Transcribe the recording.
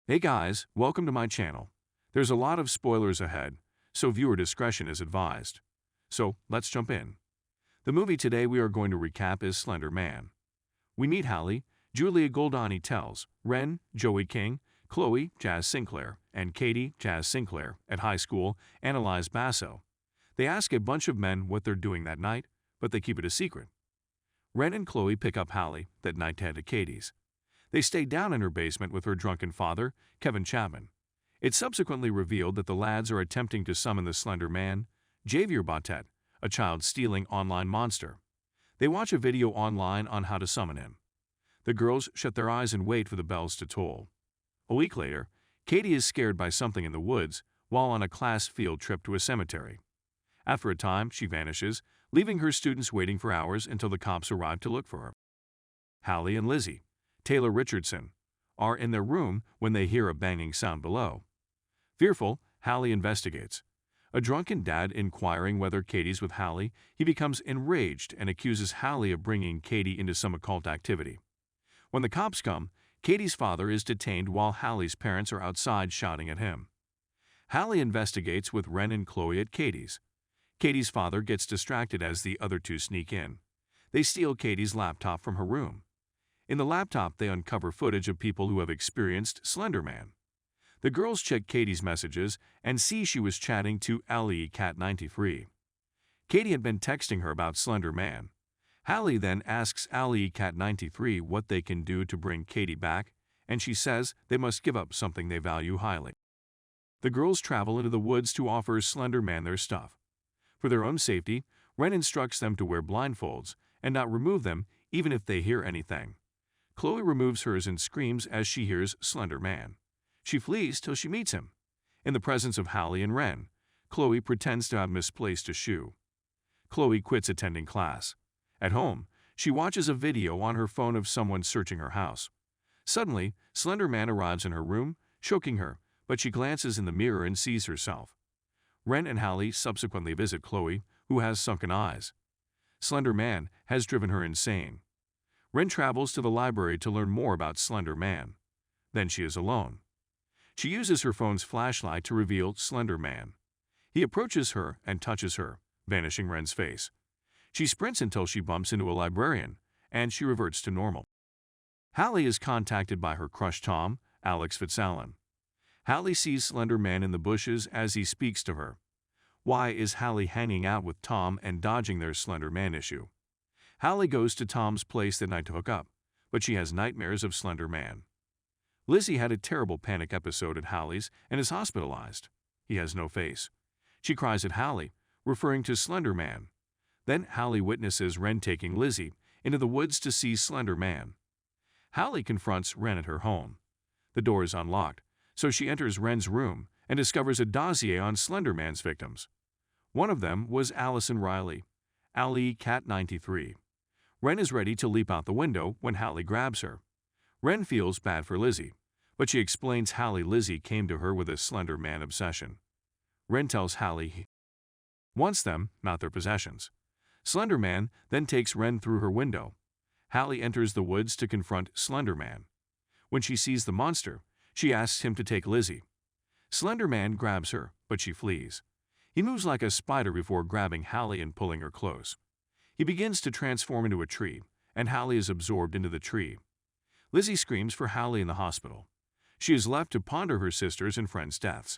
Hey guys, welcome to my channel. There's a lot of spoilers ahead, so viewer discretion is advised. So, let's jump in. The movie today we are going to recap is Slender Man. We meet Hallie, Julia Goldani tells, Ren, Joey King, Chloe, Jazz Sinclair, and Katie, Jazz Sinclair, at high school, analyze Basso. They ask a bunch of men what they're doing that night, but they keep it a secret. Ren and Chloe pick up Hallie that night to head to Katie's. They stay down in her basement with her drunken father, Kevin Chapman. It's subsequently revealed that the lads are attempting to summon the Slender Man, Javier Batet, a child-stealing online monster. They watch a video online on how to summon him. The girls shut their eyes and wait for the bells to toll. A week later, Katie is scared by something in the woods while on a class field trip to a cemetery. After a time, she vanishes, leaving her students waiting for hours until the cops arrive to look for her. Hallie and Lizzie, Taylor Richardson, are in their room when they hear a banging sound below. Fearful, Hallie investigates. A drunken dad inquiring whether Katie's with Hallie, he becomes enraged and accuses Hallie of bringing Katie into some occult activity. When the cops come, Katie's father is detained while Hallie's parents are outside shouting at him. Hallie investigates with Ren and Chloe at Katie's. Katie's father gets distracted as the other two sneak in. They steal Katie's laptop from her room. In the laptop, they uncover footage of people who have experienced Slenderman. The girls check Katie's messages and see she was chatting to AllieCat93. Katie had been texting her about Slender Man. Hallie then asks AllieCat93 what they can do to bring Katie back, and she says they must give up something they value highly. The girls travel into the woods to offer Slender Man their stuff. For their own safety, Ren instructs them to wear blindfolds and not remove them even if they hear anything. Chloe removes hers and screams as she hears Slender Man. She flees till she meets him. In the presence of Hallie and Ren, Chloe pretends to have misplaced a shoe. Chloe quits attending class. At home, she watches a video on her phone of someone searching her house. Suddenly, Slender Man arrives in her room, choking her, but she glances in the mirror and sees herself. Ren and Hallie subsequently visit Chloe, who has sunken eyes. Slender Man has driven her insane. Ren travels to the library to learn more about Slender Man. Then she is alone. She uses her phone's flashlight to reveal Slender Man. He approaches her and touches her, vanishing Ren's face. She sprints until she bumps into a librarian, and she reverts to normal. Hallie is contacted by her crush Tom, Alex Fitzallen. Hallie sees Slender Man in the bushes as he speaks to her. Why is Hallie hanging out with Tom and dodging their Slender Man issue? Hallie goes to Tom's place that night to hook up, but she has nightmares of Slender Man. Lizzie had a terrible panic episode at Hallie's and is hospitalized. He has no face. She cries at Hallie, referring to Slender Man. Then Hallie witnesses Ren taking Lizzie into the woods to see Slender Man. Hallie confronts Ren at her home. The door is unlocked, so she enters Ren's room and discovers a dossier on Slender Man's victims. One of them was Allison Riley, AllieCat93. Ren is ready to leap out the window when Hallie grabs her. Ren feels bad for Lizzie, but she explains Lizzie came to her with a Slender Man obsession. Ren tells Hallie he wants them, not their possessions. Slender Man then takes Ren through her window. Hallie enters the woods to confront Slender Man. When she sees the monster, she asks him to take Lizzie. Slender Man grabs her, but she flees. He moves like a spider before grabbing Hallie and pulling her close. He begins to transform into a tree, and Hallie is absorbed into the tree. Lizzie screams for Hallie in the hospital. She is left to ponder her sister's and friends' deaths.